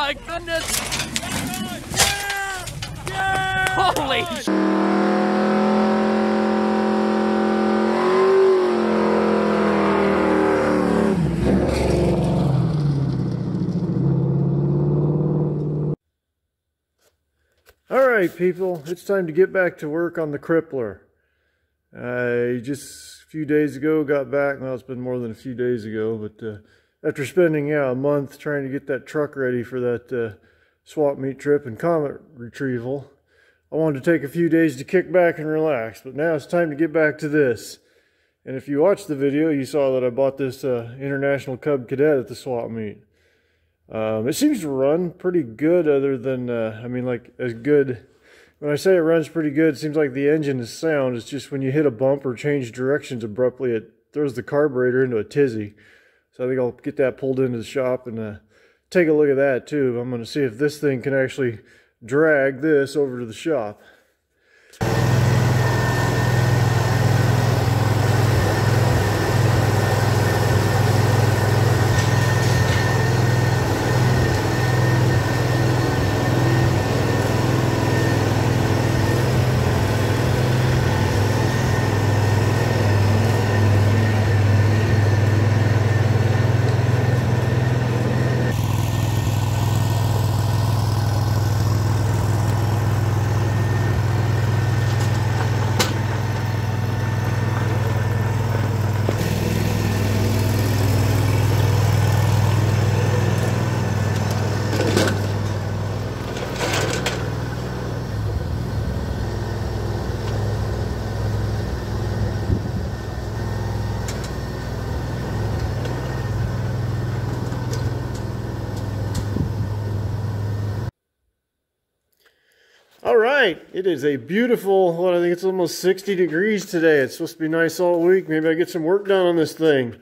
my goodness! Holy sh! Alright people, it's time to get back to work on the CRIPPLER. I just a few days ago got back, well it's been more than a few days ago, but after spending a month trying to get that truck ready for that swap meet trip and comet retrieval, I wanted to take a few days to kick back and relax, but now it's time to get back to this. And if you watched the video, you saw that I bought this International Cub Cadet at the swap meet. It seems to run pretty good, other than, I mean, like, as good. When I say it runs pretty good, it seems like the engine is sound. It's just when you hit a bump or change directions abruptly, it throws the carburetor into a tizzy. So I think I'll get that pulled into the shop and take a look at that too. I'm going to see if this thing can actually drag this over to the shop. All right, it is a beautiful, what, I think it's almost 60 degrees today. It's supposed to be nice all week. Maybe I get some work done on this thing.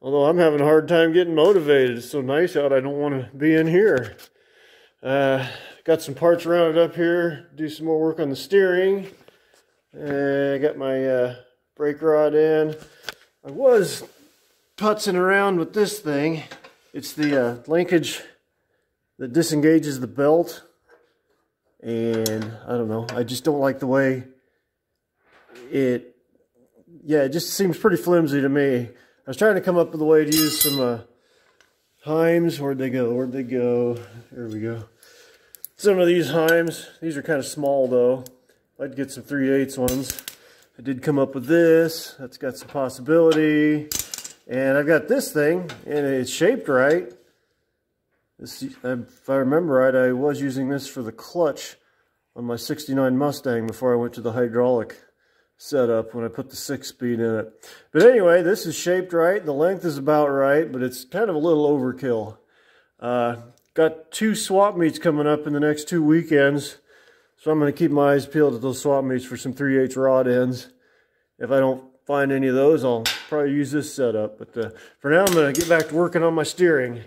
Although I'm having a hard time getting motivated. It's so nice out, I don't want to be in here. Got some parts rounded up here. Do some more work on the steering. I got my brake rod in. I was putzing around with this thing. It's the linkage that disengages the belt. And I don't know, I just don't like the way it just seems pretty flimsy to me. I was trying to come up with a way to use some Heims. Where'd they go? There we go. Some of these Heims. These are kind of small though. I'd like to get some 3/8 ones. I did come up with this. That's got some possibility. And I've got this thing, and it's shaped right. This, if I remember right, I was using this for the clutch on my '69 Mustang before I went to the hydraulic setup when I put the 6-speed in it. But anyway, this is shaped right. The length is about right, but it's kind of a little overkill. Got 2 swap meets coming up in the next 2 weekends, so I'm going to keep my eyes peeled at those swap meets for some 3/8 rod ends. If I don't find any of those, I'll probably use this setup. But for now, I'm going to get back to working on my steering.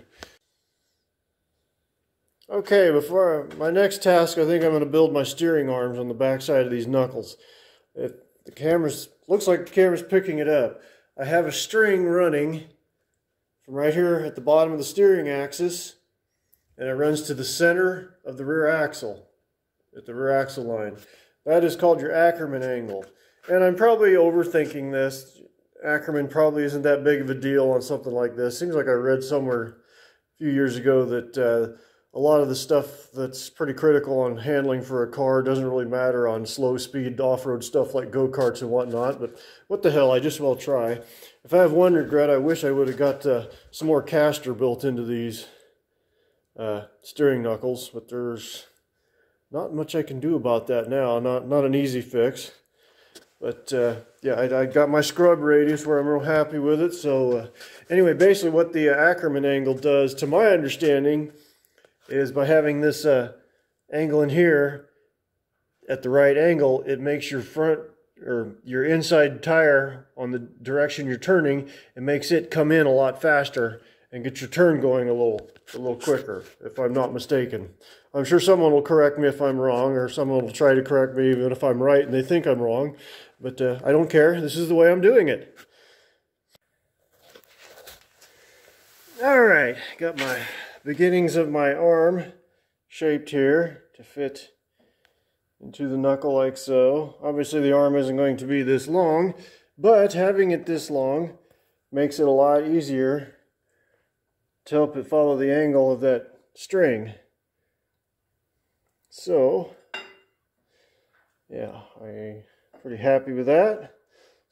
Okay, before my next task, I think I'm going to build my steering arms on the back side of these knuckles. The camera's, looks like the camera's picking it up. I have a string running from right here at the bottom of the steering axis, and it runs to the center of the rear axle, at the rear axle line. That is called your Ackermann Angle. And I'm probably overthinking this. Ackermann probably isn't that big of a deal on something like this. Seems like I read somewhere a few years ago that a lot of the stuff that's pretty critical on handling for a car doesn't really matter on slow speed off-road stuff like go-karts and whatnot, but what the hell, I just will try. If I have one regret, I wish I would have got some more caster built into these steering knuckles, but there's not much I can do about that now. Not an easy fix. But yeah, I got my scrub radius where I'm real happy with it. So anyway, basically what the Ackermann Angle does, to my understanding, is by having this angle in here at the right angle, it makes your front or your inside tire on the direction you're turning, it makes it come in a lot faster and get your turn going a little quicker, if I'm not mistaken. I'm sure someone will correct me if I'm wrong, or someone will try to correct me even if I'm right and they think I'm wrong, but I don't care. This is the way I'm doing it. All right, got my beginnings of my arm shaped here to fit into the knuckle like so. Obviously the arm isn't going to be this long, but having it this long makes it a lot easier to help it follow the angle of that string. So, yeah, I'm pretty happy with that.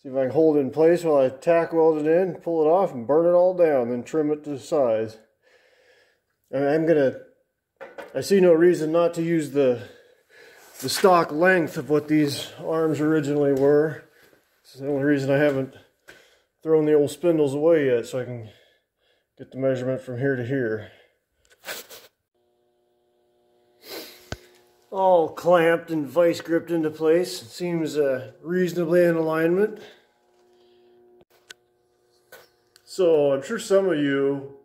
See if I can hold it in place while I tack weld it in, pull it off, and burn it all down, then trim it to size. And I see no reason not to use the stock length of what these arms originally were. It's the only reason I haven't thrown the old spindles away yet, so I can get the measurement from here to here. All clamped and vice gripped into place. It seems reasonably in alignment. So I'm sure some of you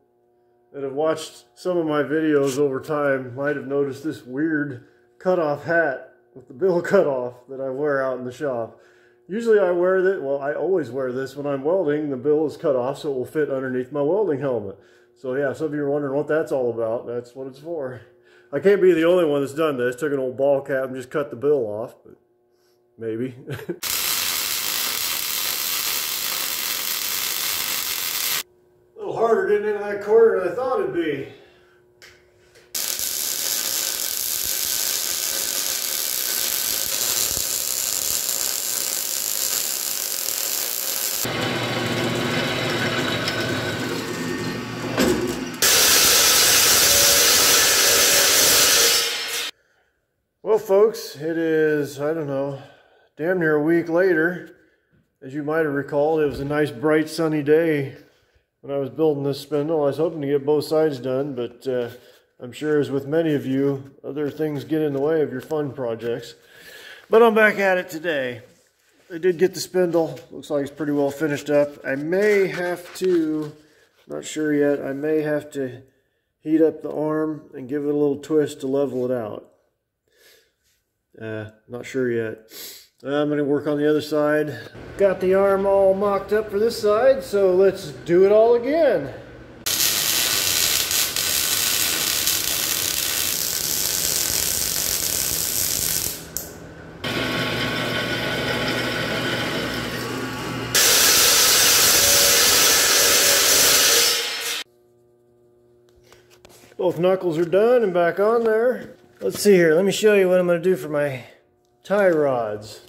that have watched some of my videos over time might have noticed this weird cutoff hat with the bill cut off that I wear out in the shop. Usually I wear that, well, I always wear this when I'm welding. The bill is cut off so it will fit underneath my welding helmet. So yeah, some of you are wondering what that's all about. That's what it's for. I can't be the only one that's done this. Took an old ball cap and just cut the bill off, but maybe. A little harder getting into that corner than I thought it'd be. Well, folks, it is, I don't know, damn near a week later. As you might have recalled, it was a nice bright sunny day when I was building this spindle. I was hoping to get both sides done, but I'm sure as with many of you, other things get in the way of your fun projects. But I'm back at it today. I did get the spindle. Looks like it's pretty well finished up. I may have to, not sure yet, I may have to heat up the arm and give it a little twist to level it out. Not sure yet. I'm going to work on the other side. Got the arm all mocked up for this side, so let's do it all again. Both knuckles are done and back on there. Let's see here, let me show you what I'm going to do for my tie rods.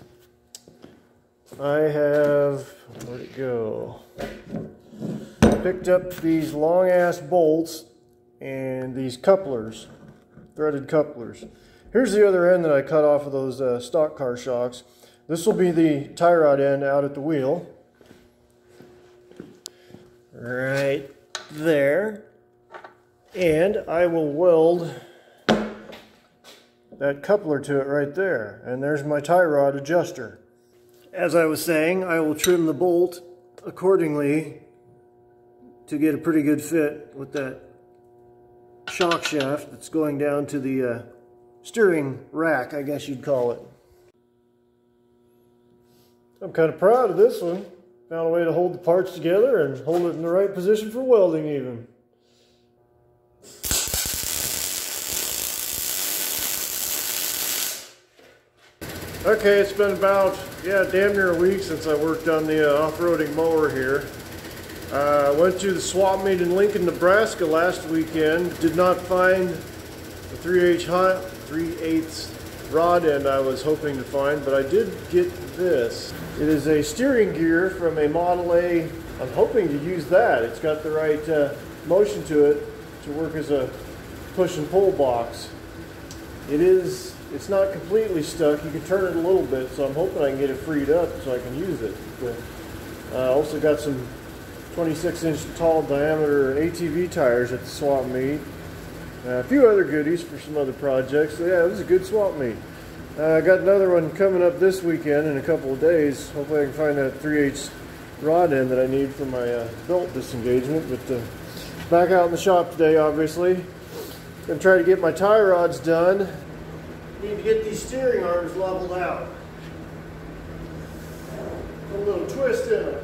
I have, where'd it go? Picked up these long ass bolts and these couplers, threaded couplers. Here's the other end that I cut off of those stock car shocks. This will be the tie rod end out at the wheel. Right there. And I will weld that coupler to it right there. And there's my tie rod adjuster. As I was saying, I will trim the bolt accordingly to get a pretty good fit with that shock shaft that's going down to the steering rack, I guess you'd call it. I'm kind of proud of this one. Found a way to hold the parts together and hold it in the right position for welding even. Okay, it's been about, damn near a week since I worked on the off-roading mower here. I went to the swap meet in Lincoln, Nebraska last weekend. Did not find the 3/8 rod end I was hoping to find, but I did get this. It is a steering gear from a Model A. I'm hoping to use that. It's got the right motion to it to work as a push and pull box. It's not completely stuck. You can turn it a little bit, so I'm hoping I can get it freed up so I can use it. Also got some 26-inch tall diameter ATV tires at the swap meet. A few other goodies for some other projects. So yeah, it was a good swap meet. I got another one coming up this weekend in a couple of days. Hopefully I can find that 3/8 rod end that I need for my belt disengagement. But back out in the shop today, obviously. Gonna try to get my tie rods done. Need to get these steering arms leveled out. Put a little twist in them.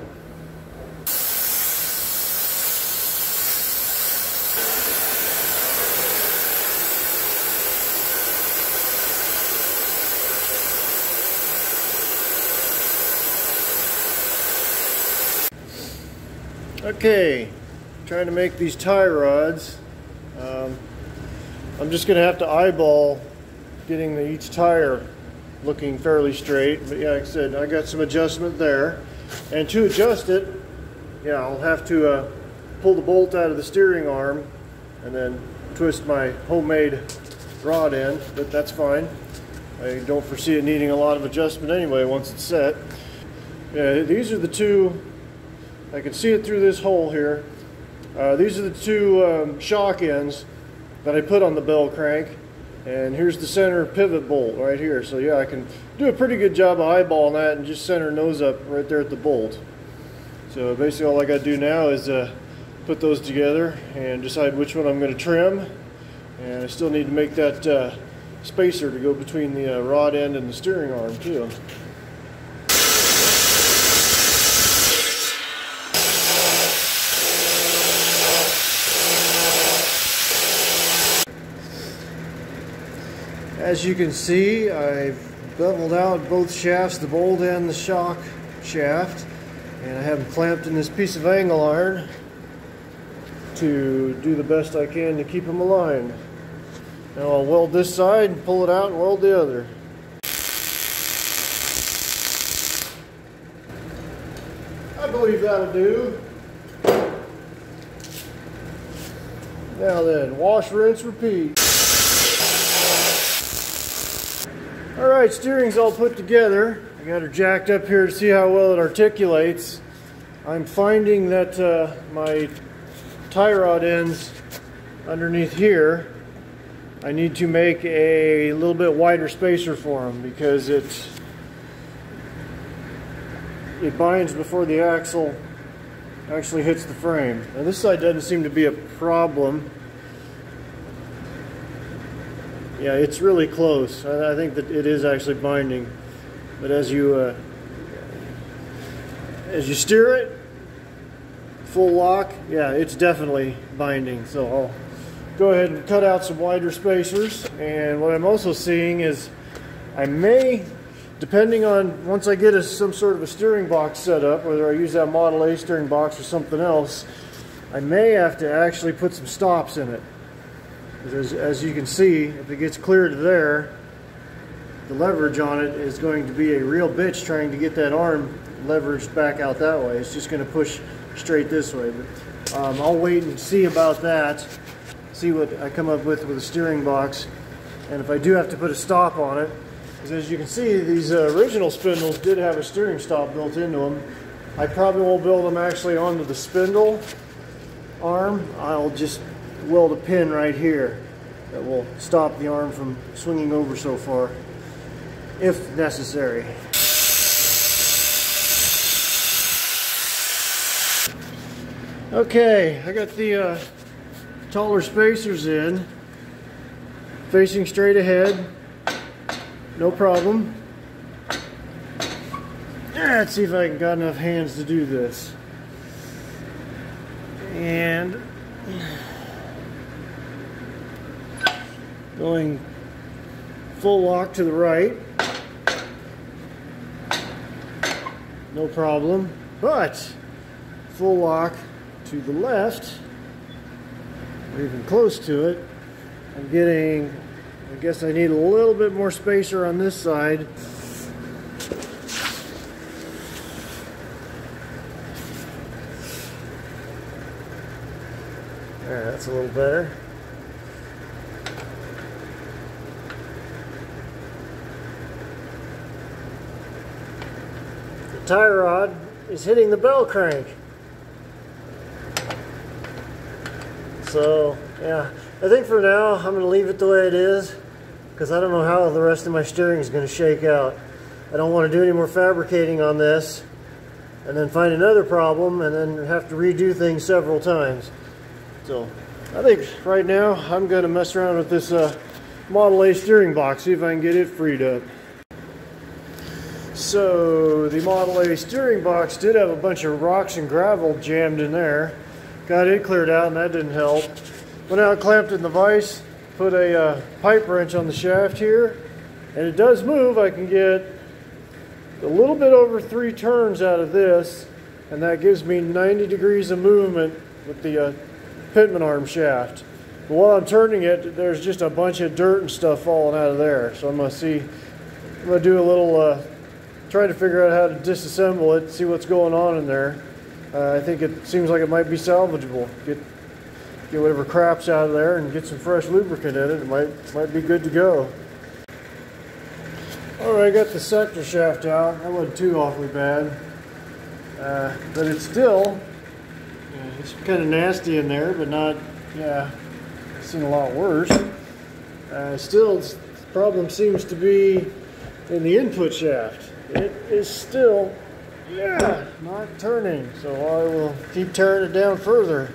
Okay, trying to make these tie rods. I'm just going to have to eyeball getting each tire looking fairly straight. But yeah, like I said, I got some adjustment there. And to adjust it, yeah, I'll have to pull the bolt out of the steering arm and then twist my homemade rod in, but that's fine. I don't foresee it needing a lot of adjustment anyway once it's set. Yeah, these are the two, I can see it through this hole here. These are the two shock ends that I put on the bell crank, and here's the center pivot bolt right here. So yeah, I can do a pretty good job of eyeballing that and just center nose up right there at the bolt. So basically all I got to do now is put those together and decide which one I'm going to trim, and I still need to make that spacer to go between the rod end and the steering arm too. As you can see, I've beveled out both shafts, the bolt and the shock shaft, and I have them clamped in this piece of angle iron to do the best I can to keep them aligned. Now I'll weld this side and pull it out and weld the other. I believe that'll do. Now then, wash, rinse, repeat. Alright, steering's all put together. I got her jacked up here to see how well it articulates. I'm finding that my tie rod ends underneath here, I need to make a little bit wider spacer for them because it binds before the axle actually hits the frame. Now this side doesn't seem to be a problem. Yeah, it's really close. I think that it is actually binding, but as you steer it full lock, yeah, it's definitely binding. So I'll go ahead and cut out some wider spacers. And what I'm also seeing is I may, depending on once I get some sort of a steering box set up, whether I use that Model A steering box or something else, I may have to actually put some stops in it. As you can see, if it gets clear to there, the leverage on it is going to be a real bitch trying to get that arm leveraged back out that way. It's just going to push straight this way. But I'll wait and see about that, see what I come up with a steering box, and if I do have to put a stop on it, because as you can see, these original spindles did have a steering stop built into them. I probably won't build them actually onto the spindle arm. I'll just weld a pin right here that will stop the arm from swinging over so far, if necessary. Okay, I got the taller spacers in, facing straight ahead, no problem. Let's see if I got enough hands to do this. And going full lock to the right, no problem, but full lock to the left, or even close to it, I'm getting, I guess I need a little bit more spacer on this side. There, that's a little better. The tie rod is hitting the bell crank. So, yeah, I think for now I'm going to leave it the way it is because I don't know how the rest of my steering is going to shake out. I don't want to do any more fabricating on this and then find another problem and then have to redo things several times. So, I think right now I'm going to mess around with this Model A steering box, see if I can get it freed up. So the Model A steering box did have a bunch of rocks and gravel jammed in there. Got it cleared out and that didn't help. Went out and clamped it in the vise, put a pipe wrench on the shaft here, and it does move. I can get a little bit over 3 turns out of this, and that gives me 90 degrees of movement with the Pitman Arm shaft. But while I'm turning it, there's just a bunch of dirt and stuff falling out of there. So I'm going to do a little, trying to figure out how to disassemble it, see what's going on in there. I think it seems like it might be salvageable. Get whatever crap's out of there and get some fresh lubricant in it. It might be good to go. Alright, I got the sector shaft out. That wasn't too awfully bad. But it's still, it's kind of nasty in there, but not, yeah, I've seen a lot worse. Still, the problem seems to be in the input shaft. It is still, yeah, not turning, so I will keep tearing it down further.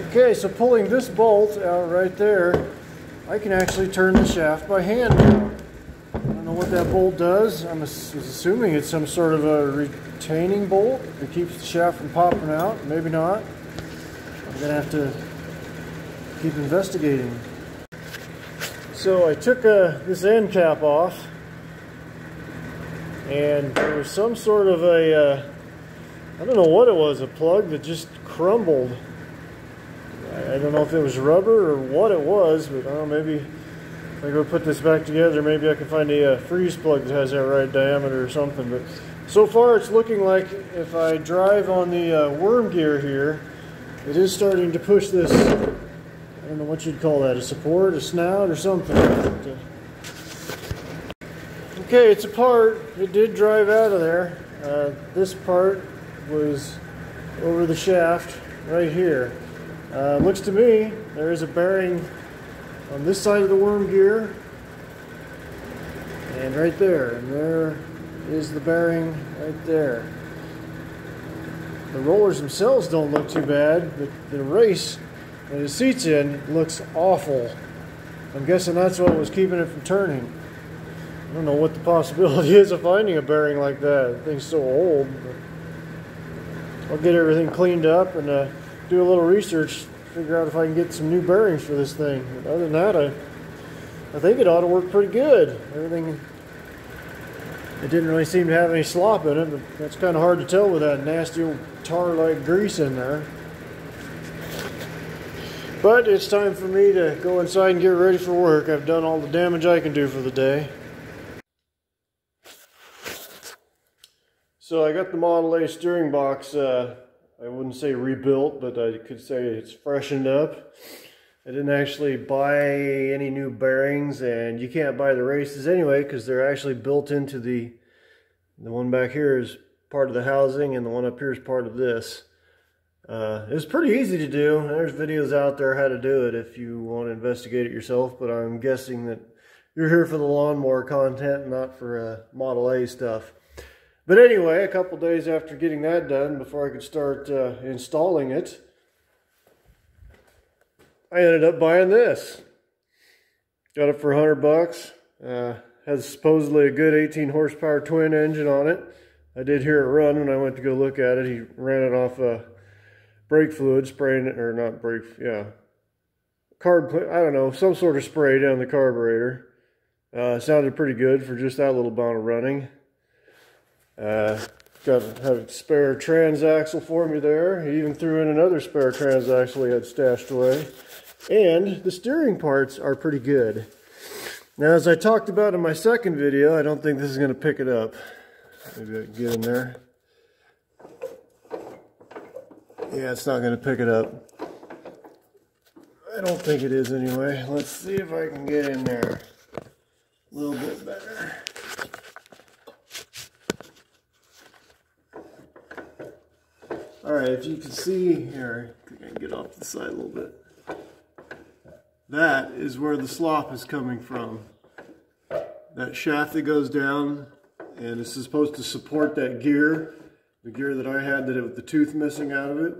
Okay, so pulling this bolt out right there, I can actually turn the shaft by hand now. I don't know what that bolt does. I was assuming it's some sort of a retaining bolt that keeps the shaft from popping out. Maybe not. I'm going to have to keep investigating. So I took this end cap off, and there was some sort of a, I don't know what it was, a plug that just crumbled. I don't know if it was rubber or what it was, but I don't know, maybe if I go put this back together, maybe I can find a freeze plug that has that right diameter or something. But so far it's looking like if I drive on the worm gear here, it is starting to push this, I don't know what you'd call that, a support, a snout or something. Okay, it's apart. It did drive out of there. This part was over the shaft right here. Looks to me there is a bearing on this side of the worm gear and right there, and there is the bearing right there. The rollers themselves don't look too bad, but the race that it seats in looks awful. I'm guessing that's what was keeping it from turning. I don't know what the possibility is of finding a bearing like that. The thing's so old. But I'll get everything cleaned up and do a little research, figure out if I can get some new bearings for this thing. But other than that, I think it ought to work pretty good. Everything, it didn't really seem to have any slop in it, but that's kind of hard to tell with that nasty old tar-like grease in there. But it's time for me to go inside and get ready for work. I've done all the damage I can do for the day. So I got the Model A steering box, I wouldn't say rebuilt, but I could say it's freshened up. I didn't actually buy any new bearings, and you can't buy the races anyway because they're actually built into the one back here is part of the housing, and the one up here is part of this. It was pretty easy to do. There's videos out there how to do it if you want to investigate it yourself, but I'm guessing that you're here for the lawnmower content, not for Model A stuff. But anyway, a couple days after getting that done, before I could start installing it, I ended up buying this. Got it for $100. Has supposedly a good 18 horsepower twin engine on it. I did hear it run when I went to go look at it. He ran it off brake fluid, spraying it, or not brake, yeah, carb, I don't know, some sort of spray down the carburetor. Sounded pretty good for just that little amount of running. Got a spare transaxle for me there. He even threw in another spare transaxle he had stashed away. And the steering parts are pretty good. Now, as I talked about in my second video, I don't think this is going to pick it up. Maybe I can get in there. Yeah, it's not going to pick it up. I don't think it is anyway. Let's see if I can get in there a little bit better. Alright, if you can see here, I think I can get off the side a little bit. That is where the slop is coming from. That shaft that goes down, and this is supposed to support that gear. The gear that I had with the tooth missing out of it.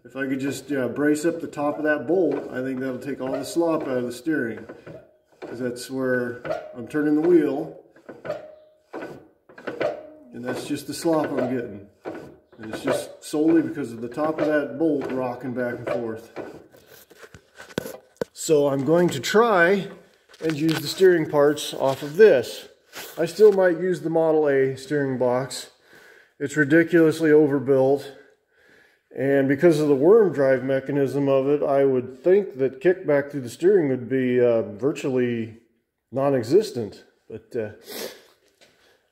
If I could just brace up the top of that bolt, I think that'll take all the slop out of the steering. Because that's where I'm turning the wheel. And that's just the slop I'm getting. And it's just solely because of the top of that bolt rocking back and forth. So I'm going to try and use the steering parts off of this. I still might use the Model A steering box, It's ridiculously overbuilt. And because of the worm drive mechanism of it, I would think that kickback through the steering would be virtually non-existent. But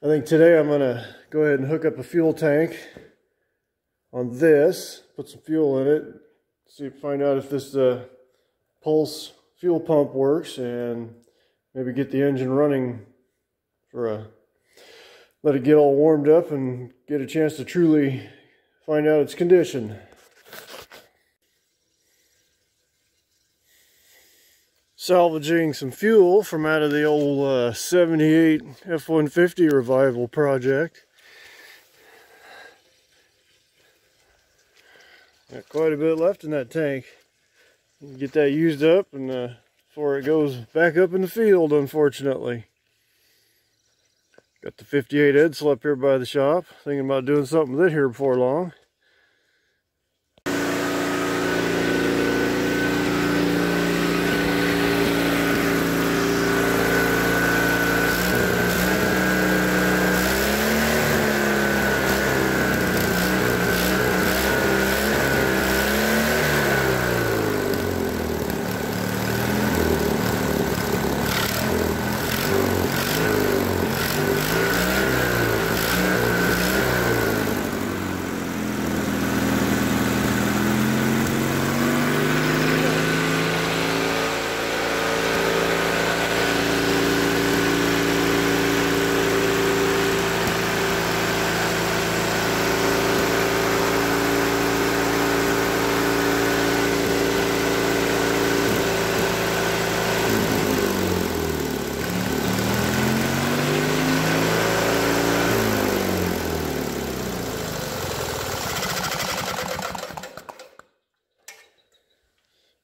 I think today I'm going to go ahead and hook up a fuel tank on this, put some fuel in it, find out if this pulse fuel pump works, and maybe get the engine running for let it get all warmed up and get a chance to truly find out its condition. Salvaging some fuel from out of the old 78 F-150 revival project. Got quite a bit left in that tank. Get that used up and before it goes back up in the field, unfortunately. Got the 58 Edsel up here by the shop. Thinking about doing something with it here before long.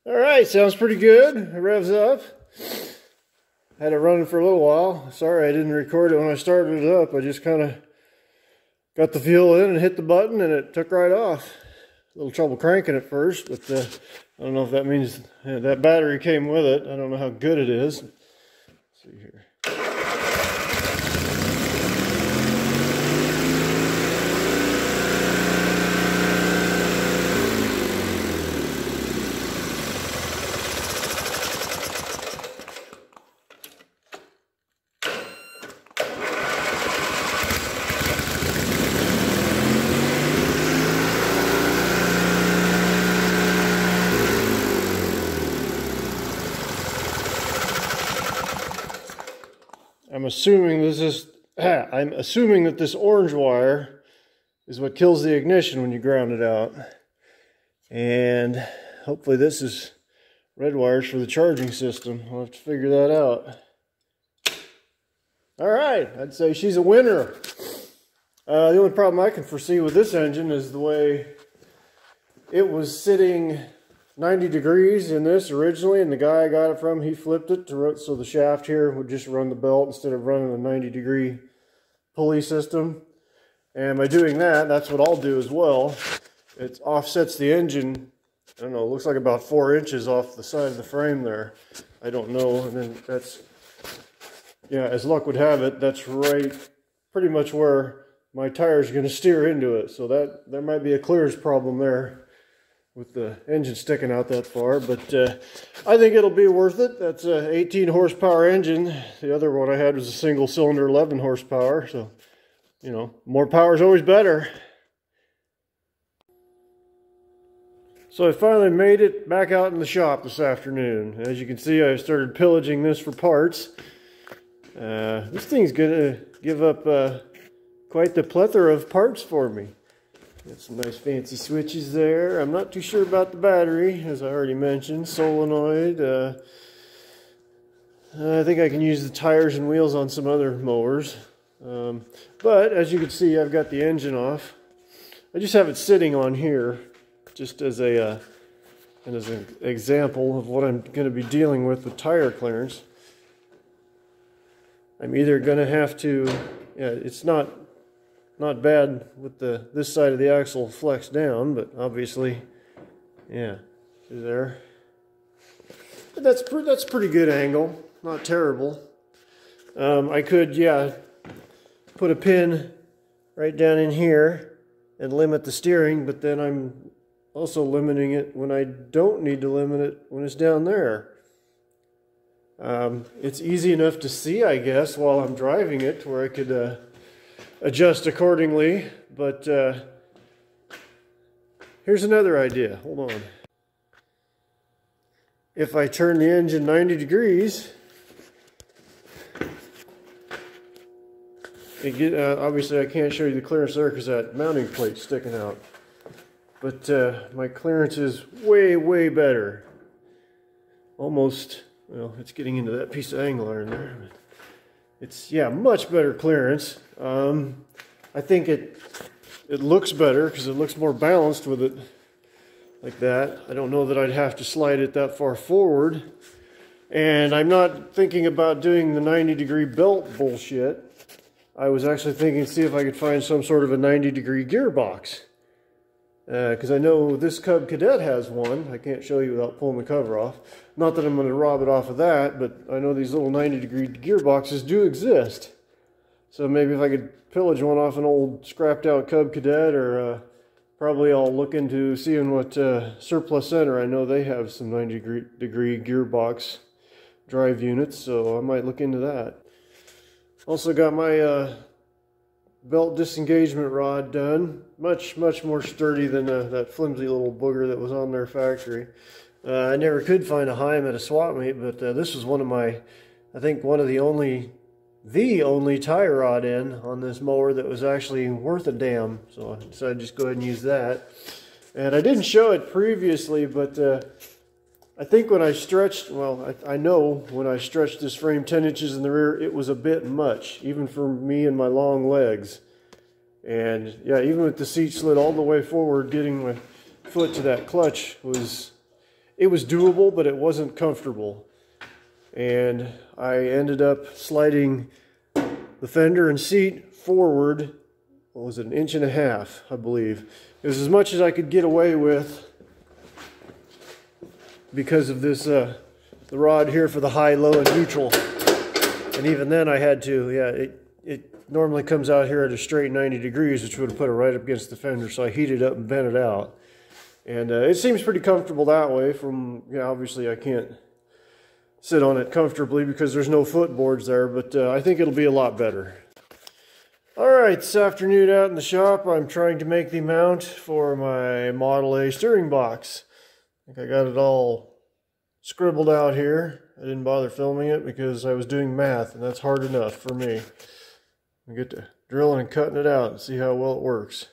Alright, sounds pretty good. It revs up. Had it running for a little while. Sorry I didn't record it when I started it up. I just kind of got the fuel in and hit the button and it took right off. A little trouble cranking it first, but I don't know if that means that battery came with it. I don't know how good it is. Let's see here. I'm assuming that this orange wire is what kills the ignition when you ground it out. And hopefully this is red wires for the charging system. I'll have to figure that out. Alright, I'd say she's a winner. The only problem I can foresee with this engine is the way it was sitting 90 degrees in this originally, and the guy I got it from, he flipped it so the shaft here would just run the belt instead of running a 90-degree pulley system. And by doing that, that's what I'll do as well. It offsets the engine, I don't know, it looks like about 4 inches off the side of the frame there. I don't know, and then that's, yeah, as luck would have it, that's right pretty much where my tire is going to steer into it. So that there might be a clearance problem there with the engine sticking out that far, but I think it'll be worth it. That's a 18 horsepower engine. The other one I had was a single cylinder 11 horsepower, so you know, more power is always better. So I finally made it back out in the shop this afternoon. As you can see, I started pillaging this for parts. This thing's gonna give up quite the plethora of parts for me. Got some nice fancy switches there. I'm not too sure about the battery, as I already mentioned. Solenoid. I think I can use the tires and wheels on some other mowers. But as you can see, I've got the engine off. I just have it sitting on here, just as an example of what I'm going to be dealing with tire clearance. I'm either going to have to, yeah, it's not bad with this side of the axle flexed down, but obviously, yeah, see there. But that's pretty good angle, not terrible. I could, yeah, put a pin right down in here and limit the steering, but then I'm also limiting it when I don't need to limit it when it's down there. It's easy enough to see, I guess, while I'm driving it, where I could adjust accordingly, but here's another idea. Hold on. If I turn the engine 90 degrees, obviously I can't show you the clearance there because that mounting plate's sticking out. But my clearance is way, way better. Almost, well, it's getting into that piece of angle iron there. But it's, yeah, much better clearance. I think it looks better because it looks more balanced with it like that. I don't know that I'd have to slide it that far forward. And I'm not thinking about doing the 90-degree belt bullshit. I was actually thinking to see if I could find some sort of a 90-degree gearbox. Because I know this Cub Cadet has one. I can't show you without pulling the cover off. Not that I'm going to rob it off of that, but I know these little 90-degree gearboxes do exist. So maybe if I could pillage one off an old scrapped out Cub Cadet, or probably I'll look into seeing what Surplus Center, I know they have some 90-degree gearbox drive units, so I might look into that. Also got my belt disengagement rod done. Much more sturdy than that flimsy little booger that was on their factory. I never could find a Heim at a swap meet, but this was one of my, I think one of the only tie rod end on this mower that was actually worth a damn. So I decided to just go ahead and use that. And I didn't show it previously, but I think when I stretched, well, I know when I stretched this frame 10 inches in the rear, it was a bit much, even for me and my long legs. And yeah, even with the seat slid all the way forward, getting my foot to that clutch was doable, but it wasn't comfortable. And I ended up sliding the fender and seat forward, what was it, 1.5 inches, I believe. It was as much as I could get away with because of this, the rod here for the high, low, and neutral. And even then I had to, yeah, it normally comes out here at a straight 90 degrees, which would have put it right up against the fender, so I heated up and bent it out. And it seems pretty comfortable that way. From, yeah, obviously I can't sit on it comfortably because there's no footboards there, but I think it'll be a lot better. Alright, this afternoon out in the shop, I'm trying to make the mount for my Model A steering box. I think I got it all scribbled out here. I didn't bother filming it because I was doing math, and that's hard enough for me. I get to drilling and cutting it out and see how well it works.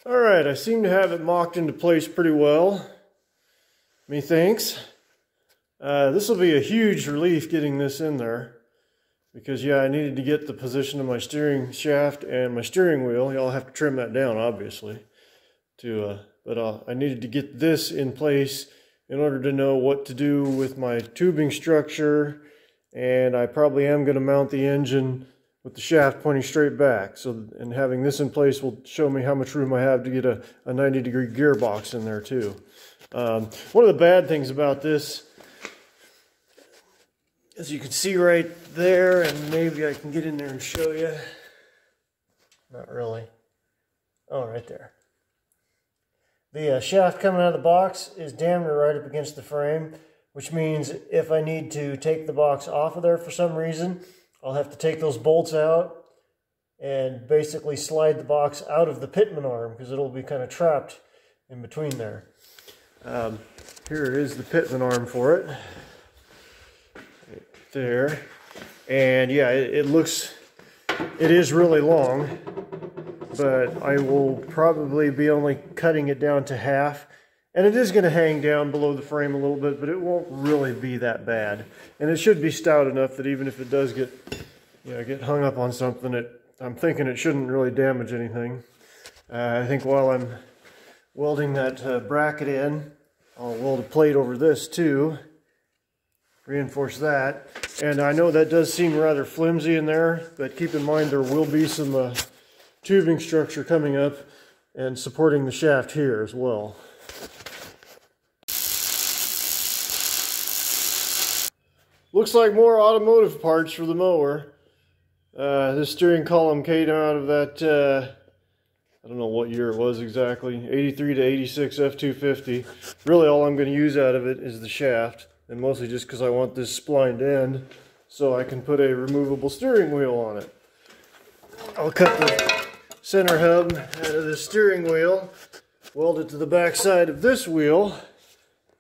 Alright, I seem to have it mocked into place pretty well. Methinks. This will be a huge relief getting this in there. Because, yeah, I needed to get the position of my steering shaft and my steering wheel. Y'all have to trim that down, obviously. But I needed to get this in place in order to know what to do with my tubing structure. And I probably am going to mount the engine with the shaft pointing straight back. So, and having this in place will show me how much room I have to get a 90-degree gearbox in there too. One of the bad things about this, as you can see right there, and maybe I can get in there and show you. Not really. Oh, right there. The shaft coming out of the box is damn near right up against the frame, which means if I need to take the box off of there for some reason, I'll have to take those bolts out and basically slide the box out of the Pitman arm because it'll be kind of trapped in between there. Here is the Pitman arm for it. Right there. And yeah, it is really long, but I will probably be only cutting it down to half. And it is going to hang down below the frame a little bit, but it won't really be that bad. And it should be stout enough that even if it does get hung up on something, I'm thinking it shouldn't really damage anything. I think while I'm welding that bracket in, I'll weld a plate over this too, reinforce that. And I know that does seem rather flimsy in there, but keep in mind there will be some tubing structure coming up and supporting the shaft here as well. Looks like more automotive parts for the mower. This steering column came out of that, I don't know what year it was exactly, 83 to 86 F250. Really all I'm going to use out of it is the shaft, and mostly just because I want this splined end so I can put a removable steering wheel on it. I'll cut the center hub out of the steering wheel, weld it to the back side of this wheel,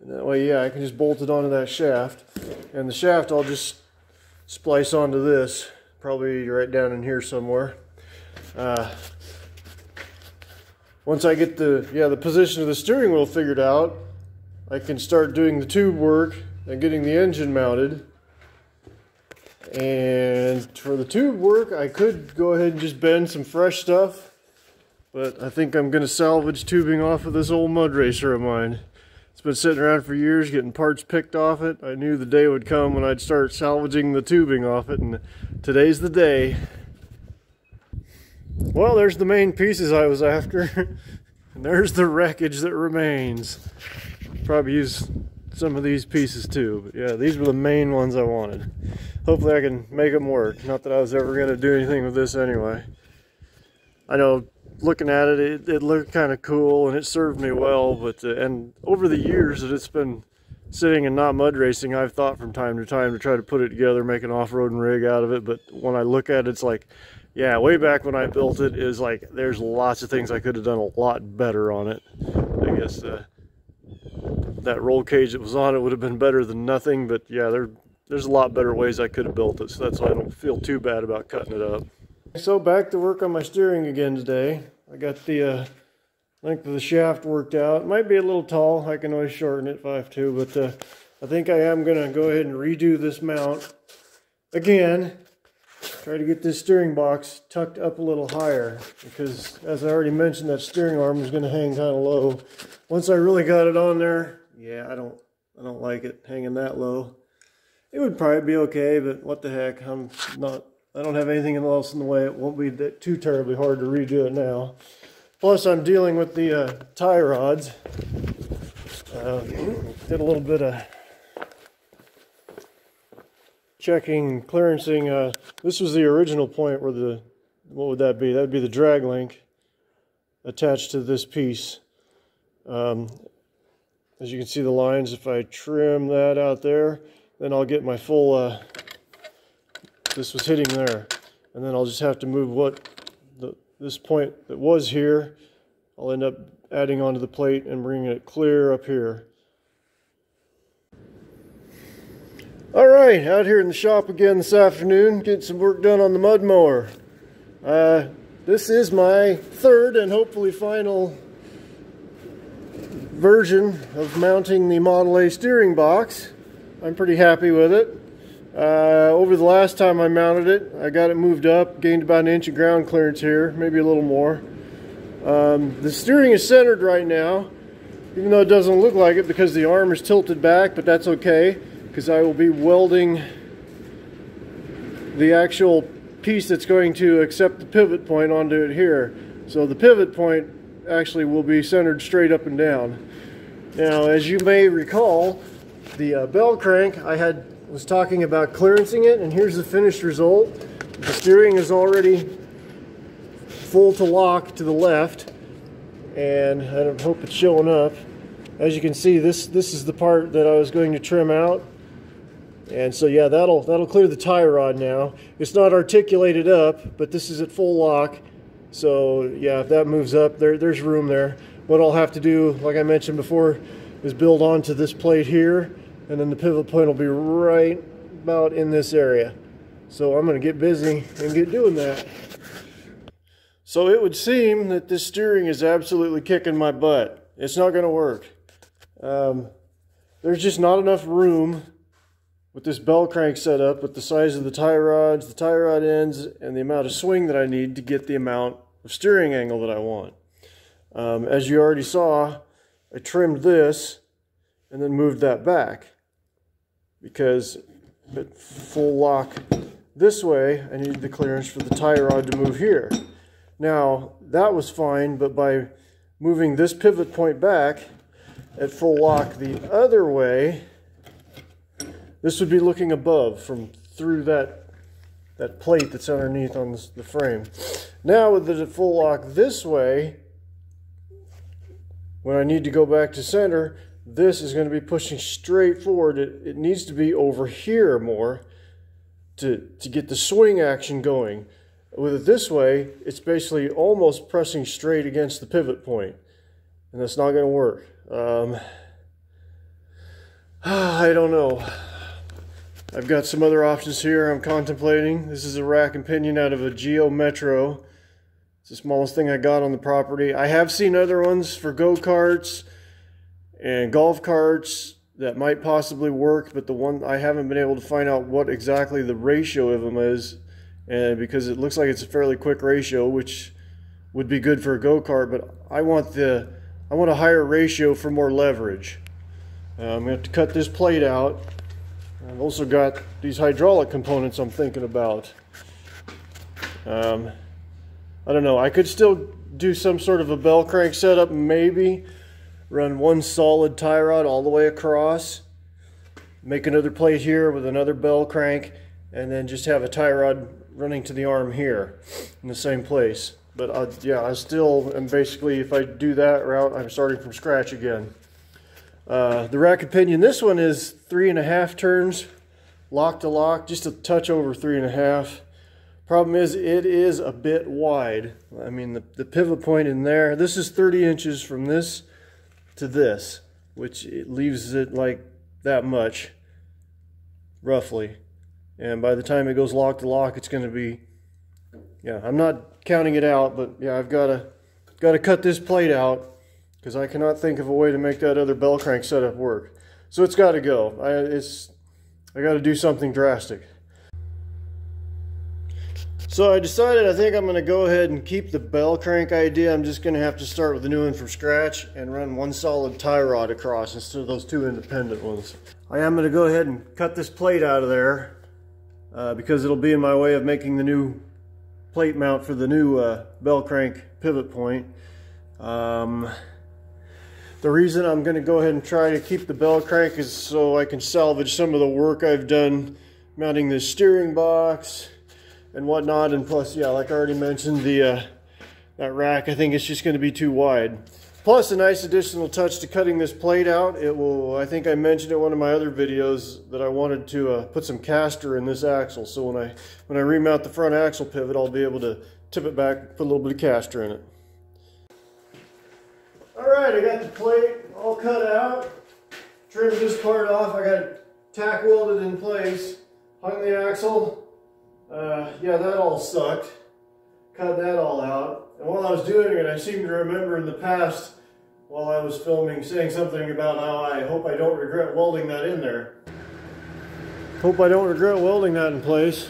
and that way, yeah, I can just bolt it onto that shaft. And the shaft I'll just splice onto this, probably right down in here somewhere. Once I get the position of the steering wheel figured out, I can start doing the tube work and getting the engine mounted. And for the tube work, I could go ahead and just bend some fresh stuff, but I think I'm going to salvage tubing off of this old mud racer of mine. It's been sitting around for years, getting parts picked off it. I knew the day would come when I'd start salvaging the tubing off it, and today's the day. Well, there's the main pieces I was after, and there's the wreckage that remains. Probably use some of these pieces too, but yeah, these were the main ones I wanted. Hopefully I can make them work. Not that I was ever going to do anything with this anyway. I know, looking at it, it looked kind of cool and it served me well, but and over the years that it's been sitting and not mud racing, I've thought from time to time to try to put it together, make an off-roading rig out of it, but when I look at it, it's like, yeah, way back when I built it, is like, there's lots of things I could have done a lot better on it. I guess that roll cage that was on it would have been better than nothing, but yeah, there's a lot better ways I could have built it, so that's why I don't feel too bad about cutting it up. So back to work on my steering again today. I got the length of the shaft worked out. It might be a little tall, I can always shorten it 5'2", but I think I am going to go ahead and redo this mount again. Try to get this steering box tucked up a little higher, because as I already mentioned, that steering arm is going to hang kind of low. Once I really got it on there, yeah, I don't like it hanging that low. It would probably be okay, but what the heck, I don't have anything else in the way. It won't be too terribly hard to redo it now. Plus I'm dealing with the tie rods. Did a little bit of checking, clearancing. This was the original point where what would that be? That would be the drag link attached to this piece. As you can see the lines, if I trim that out there, then I'll get my full, this was hitting there. And then I'll just have to move this point that was here, I'll end up adding onto the plate and bringing it clear up here. All right, out here in the shop again this afternoon, getting some work done on the mud mower. This is my third and hopefully final version of mounting the Model A steering box. I'm pretty happy with it. Over the last time I mounted it, I got it moved up, gained about an inch of ground clearance here, maybe a little more. The steering is centered right now, even though it doesn't look like it because the arm is tilted back, but that's okay, because I will be welding the actual piece that's going to accept the pivot point onto it here. So the pivot point actually will be centered straight up and down. Now, as you may recall, the bell crank, I was talking about clearancing it, and here's the finished result. The steering is already full to lock to the left, and I hope it's showing up. As you can see, this is the part that I was going to trim out. And so yeah, that'll clear the tie rod now. It's not articulated up, but this is at full lock. So yeah, if that moves up, there's room there. What I'll have to do, like I mentioned before, is build onto this plate here, and then the pivot point will be right about in this area. So I'm going to get busy and get doing that. So it would seem that this steering is absolutely kicking my butt. It's not going to work. There's just not enough room with this bell crank set up, with the size of the tie rods, the tie rod ends, and the amount of swing that I need to get the amount of steering angle that I want. As you already saw, I trimmed this and then moved that back, because at full lock this way, I needed the clearance for the tie rod to move here. Now, that was fine, but by moving this pivot point back at full lock the other way, this would be looking above from through that plate that's underneath on the frame. Now with it at full lock this way, when I need to go back to center, this is going to be pushing straight forward. It needs to be over here more to get the swing action going. With it this way, it's basically almost pressing straight against the pivot point, and that's not going to work. I don't know. I've got some other options here I'm contemplating. This is a rack and pinion out of a Geo Metro. It's the smallest thing I got on the property. I have seen other ones for go-karts and golf carts that might possibly work, but the one I haven't been able to find out what exactly the ratio of them is, and because it looks like it's a fairly quick ratio, which would be good for a go-kart, but I want a higher ratio for more leverage. I'm going to have to cut this plate out. I've also got these hydraulic components I'm thinking about. I don't know. I could still do some sort of a bell crank setup, maybe run one solid tie rod all the way across, make another plate here with another bell crank, and then just have a tie rod running to the arm here in the same place. But yeah, I still am basically, if I do that route, I'm starting from scratch again. The rack and pinion, this one is 3.5 turns, lock to lock, just a touch over 3.5. Problem is, it is a bit wide. I mean, the pivot point in there, this is 30 inches from this to this, which it leaves it like that much, roughly. And by the time it goes lock to lock, it's going to be, yeah, I'm not counting it out, but yeah, I've got to cut this plate out, because I cannot think of a way to make that other bell crank setup work. So it's got to go. I got to do something drastic. So I decided I think I'm going to go ahead and keep the bell crank idea. I'm just going to have to start with a new one from scratch and run one solid tie rod across instead of those two independent ones. I am going to go ahead and cut this plate out of there because it'll be in my way of making the new plate mount for the new bell crank pivot point. The reason I'm going to go ahead and try to keep the bell crank is so I can salvage some of the work I've done mounting the steering box and whatnot. And plus, yeah, like I already mentioned, that rack, I think it's just going to be too wide. Plus, a nice additional touch to cutting this plate out. It will, I think I mentioned in one of my other videos that I wanted to put some caster in this axle. So when I remount the front axle pivot, I'll be able to tip it back, put a little bit of caster in it. Alright, I got the plate all cut out, trimmed this part off, I got it tack welded in place, hung the axle, yeah, that all sucked, cut that all out, and while I was doing it, I seem to remember in the past, while I was filming, saying something about how I hope I don't regret welding that in there. Hope I don't regret welding that in place.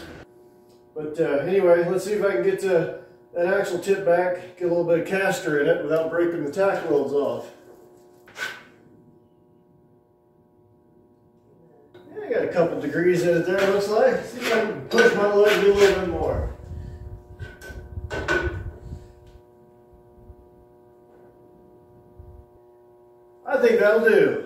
But anyway, let's see if I can get that axle tip back, get a little bit of caster in it without breaking the tack welds off. Yeah, I got a couple degrees in it there, it looks like. See if I can push my leg a little bit more. I think that'll do.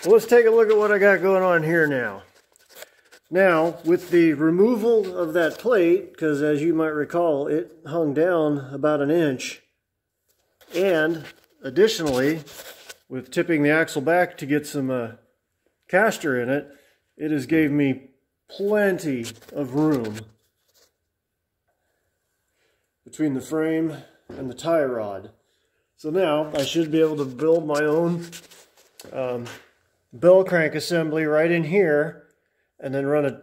Well, let's take a look at what I got going on here now. Now, with the removal of that plate, because as you might recall, it hung down about 1 inch, and additionally, with tipping the axle back to get some caster in it, it has gave me plenty of room between the frame and the tie rod. So now I should be able to build my own bell crank assembly right in here, and then run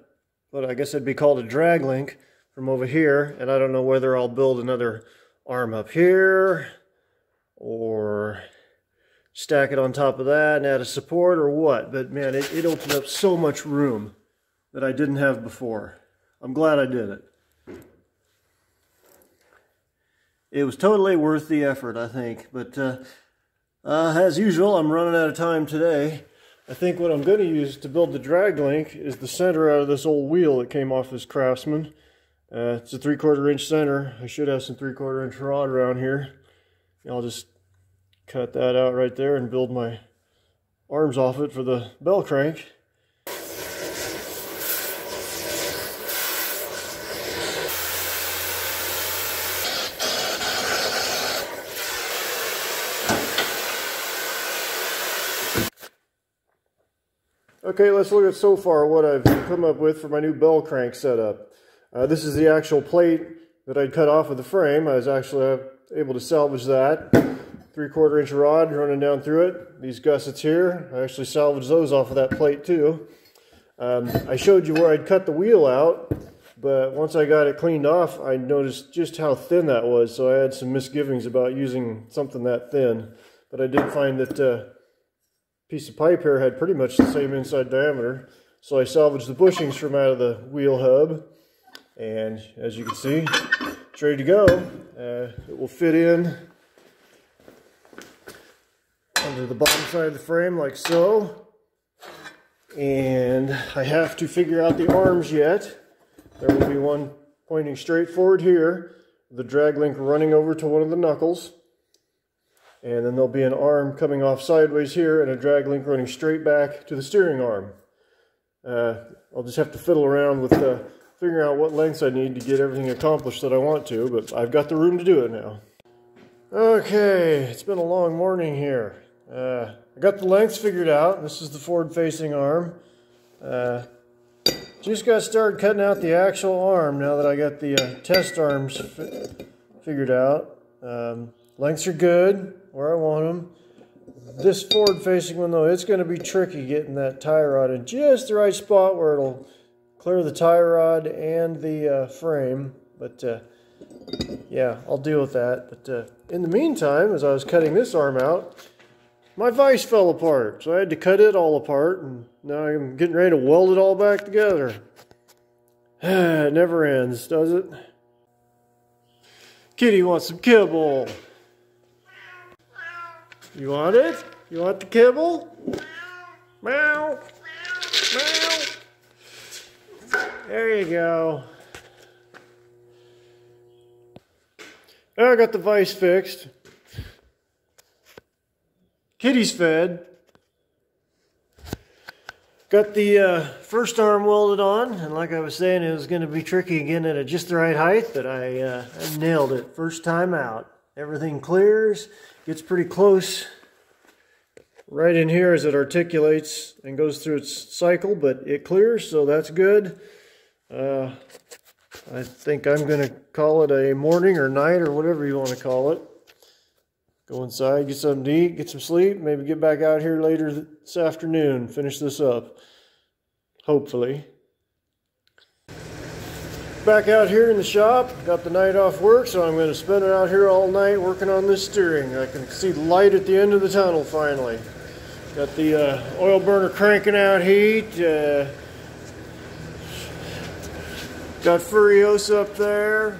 what I guess it'd be called a drag link from over here. And I don't know whether I'll build another arm up here or stack it on top of that and add a support or what. But man, it opened up so much room that I didn't have before. I'm glad I did it. It was totally worth the effort, I think. But as usual, I'm running out of time today. I think what I'm going to use to build the drag link is the center out of this old wheel that came off this Craftsman. It's a 3/4 inch center. I should have some 3/4 inch rod around here. I'll just cut that out right there and build my arms off it for the bell crank. Okay, let's look at so far what I've come up with for my new bell crank setup. This is the actual plate that I'd cut off of the frame. I was actually able to salvage that. 3/4 inch rod running down through it. These gussets here, I actually salvaged those off of that plate too. I showed you where I'd cut the wheel out, but once I got it cleaned off, I noticed just how thin that was, so I had some misgivings about using something that thin. But I did find that piece of pipe here had pretty much the same inside diameter, so I salvaged the bushings from out of the wheel hub, and as you can see, it's ready to go. It will fit in under the bottom side of the frame like so, and I have to figure out the arms yet. There will be one pointing straight forward here, the drag link running over to one of the knuckles. And then there'll be an arm coming off sideways here and a drag link running straight back to the steering arm. I'll just have to fiddle around with figuring out what lengths I need to get everything accomplished that I want to, but I've got the room to do it now. Okay, it's been a long morning here. I got the lengths figured out. This is the forward-facing arm. Just got started cutting out the actual arm now that I got the test arms figured out. Lengths are good, where I want them. This forward-facing one, though, it's going to be tricky getting that tie rod in just the right spot where it'll clear the tie rod and the frame. But, yeah, I'll deal with that. But in the meantime, as I was cutting this arm out, my vise fell apart. So I had to cut it all apart, and now I'm getting ready to weld it all back together. It never ends, does it? Kitty wants some kibble. You want it? You want the kibble? Meow. Meow. There you go. I got the vise fixed. Kitty's fed. Got the first arm welded on, and like I was saying, it was going to be tricky getting it at just the right height, but I nailed it first time out. Everything clears, gets pretty close right in here as it articulates and goes through its cycle, but it clears, so that's good. I think I'm going to call it a morning or night or whatever you want to call it. Go inside, get something to eat, get some sleep, maybe get back out here later this afternoon, finish this up, hopefully. Back out here in the shop, got the night off work, so I'm going to spend it out here all night working on this steering. I can see the light at the end of the tunnel finally. Got the oil burner cranking out heat. Got Furiosa up there.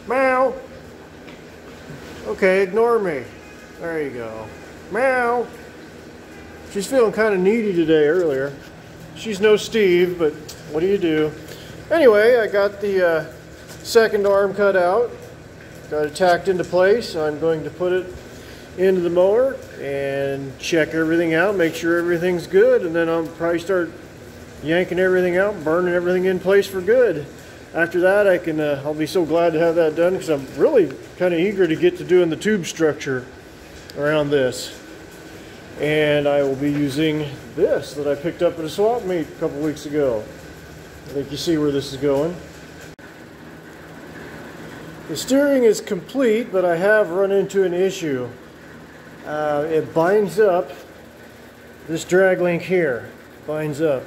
Meow. Okay, ignore me. There you go. Meow. She's feeling kind of needy today earlier. She's no Steve, but what do you do? Anyway, I got the second arm cut out. Got it tacked into place. I'm going to put it into the mower and check everything out, make sure everything's good, and then I'll probably start yanking everything out, burning everything in place for good. After that, I'll be so glad to have that done because I'm really kind of eager to get to doing the tube structure around this. And I will be using this that I picked up at a swap meet a couple weeks ago. I think you see where this is going. The steering is complete, but I have run into an issue. It binds up, this drag link here binds up.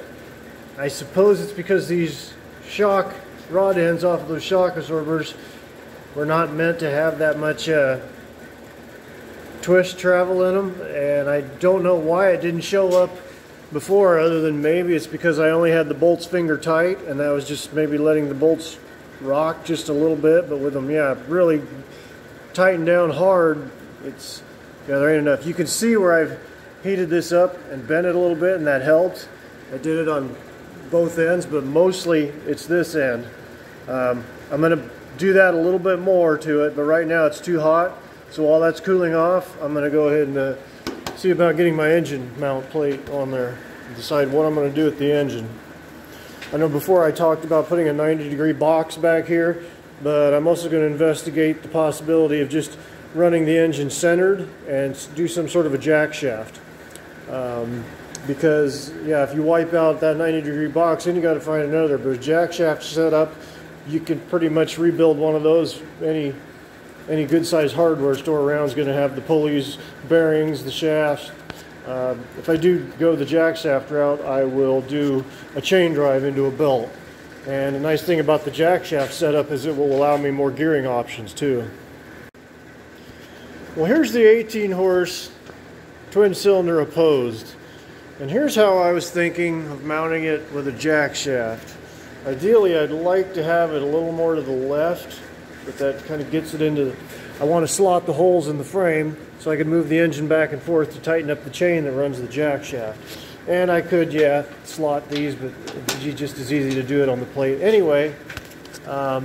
I suppose it's because these shock rod ends off of those shock absorbers were not meant to have that much twist travel in them, and I don't know why it didn't show up before, other than maybe it's because I only had the bolts finger tight, and that was just maybe letting the bolts rock just a little bit. But with them, yeah, really tightened down hard, it's, yeah, there ain't enough. You can see where I've heated this up and bent it a little bit, and that helped. I did it on both ends, but mostly it's this end. I'm going to do that a little bit more to it, but right now it's too hot. So while that's cooling off, I'm going to go ahead and see about getting my engine mount plate on there and decide what I'm going to do with the engine. I know before I talked about putting a 90-degree box back here, but I'm also going to investigate the possibility of just running the engine centered and do some sort of a jack shaft. Because, yeah, if you wipe out that 90-degree box, then you got to find another. But a jack shaft set up, you can pretty much rebuild one of those. Any good-sized hardware store around is going to have the pulleys, bearings, the shafts. If I do go the jack shaft route, I will do a chain drive into a belt. And the nice thing about the jack shaft setup is it will allow me more gearing options too. Well, here's the 18 horse twin cylinder opposed. And here's how I was thinking of mounting it with a jack shaft. Ideally, I'd like to have it a little more to the left, but that kind of gets it into, I want to slot the holes in the frame so I can move the engine back and forth to tighten up the chain that runs the jack shaft. And I could, yeah, slot these, but it'd be just as easy to do it on the plate. Anyway, yeah,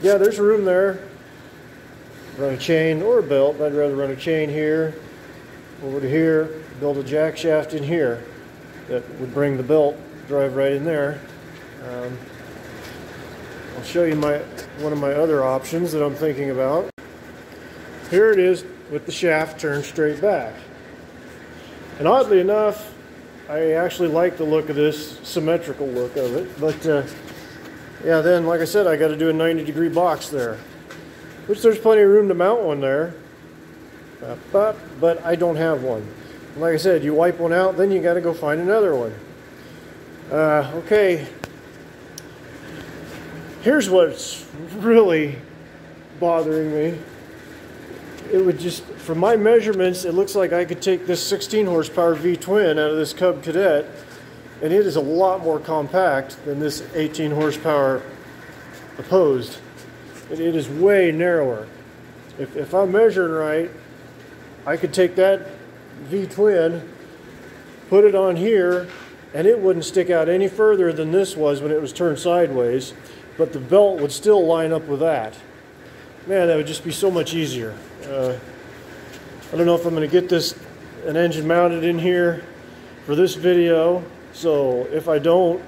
there's room there. Run a chain or a belt. I'd rather run a chain here, over to here, build a jack shaft in here. That would bring the belt drive right in there. I'll show you one of my other options that I'm thinking about. Here it is with the shaft turned straight back. And oddly enough, I actually like the look of this, symmetrical look of it. But yeah, then like I said, I got to do a 90-degree box there, which there's plenty of room to mount one there. But I don't have one. Like I said, you wipe one out, then you got to go find another one. Okay. Here's what's really bothering me. It would just, from my measurements, it looks like I could take this 16 horsepower V-twin out of this Cub Cadet, and it is a lot more compact than this 18 horsepower opposed. It is way narrower. If I'm measuring right, I could take that V-twin, put it on here, and it wouldn't stick out any further than this was when it was turned sideways, but the belt would still line up with that. Man, that would just be so much easier. I don't know if I'm going to get an engine mounted in here for this video, so if I don't,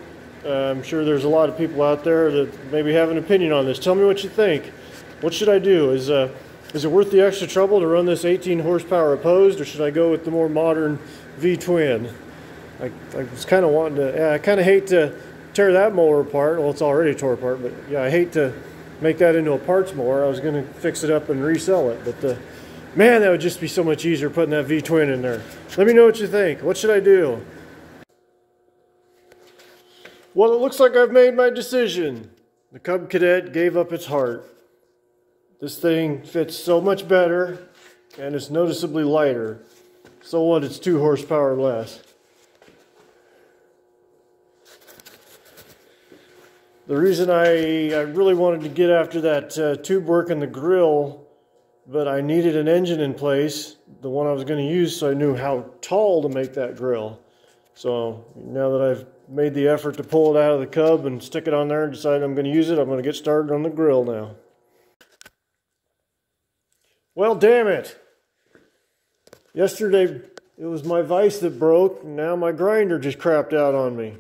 I'm sure there's a lot of people out there that maybe have an opinion on this. Tell me what you think. What should I do? Is it worth the extra trouble to run this 18 horsepower opposed, or should I go with the more modern V-twin? I was kind of wanting to, yeah, I kind of hate to tear that mower apart. Well, it's already tore apart, but yeah, I hate to make that into a parts mower. I was going to fix it up and resell it, but man, that would just be so much easier putting that V-twin in there. Let me know what you think. What should I do? Well, it looks like I've made my decision. The Cub Cadet gave up its heart. This thing fits so much better, and it's noticeably lighter. So what, it's 2 horsepower less. The reason I really wanted to get after that tube work in the grill, but I needed an engine in place, the one I was going to use, so I knew how tall to make that grill. So now that I've made the effort to pull it out of the Cub and stick it on there and decided I'm going to use it, I'm going to get started on the grill now. Well, damn it. Yesterday it was my vise that broke, and now my grinder just crapped out on me.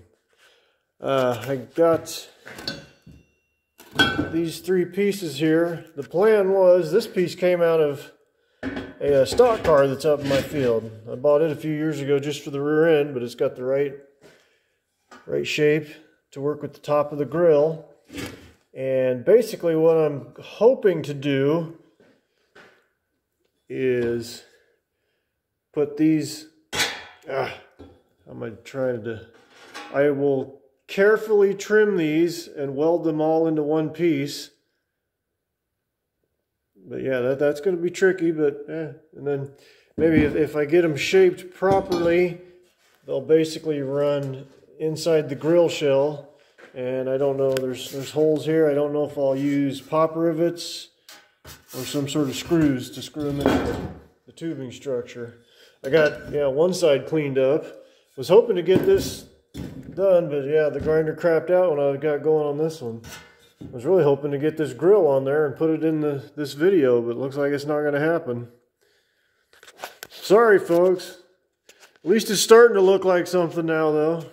I got these 3 pieces here. The plan was, this piece came out of a stock car that's up in my field. I bought it a few years ago just for the rear end, but it's got the right shape to work with the top of the grill. And basically what I'm hoping to do is put these, how am I trying to, I will carefully trim these and weld them all into one piece. But yeah, that's going to be tricky, but and then maybe if I get them shaped properly, they'll basically run inside the grill shell. And I don't know, there's holes here. I don't know if I'll use pop rivets or some sort of screws to screw them into the tubing structure. I got, one side cleaned up. Was hoping to get this done, but yeah, the grinder crapped out when I got going on this one. I was really hoping to get this grill on there and put it in this video, but it looks like it's not going to happen. Sorry, folks. At least it's starting to look like something now, though.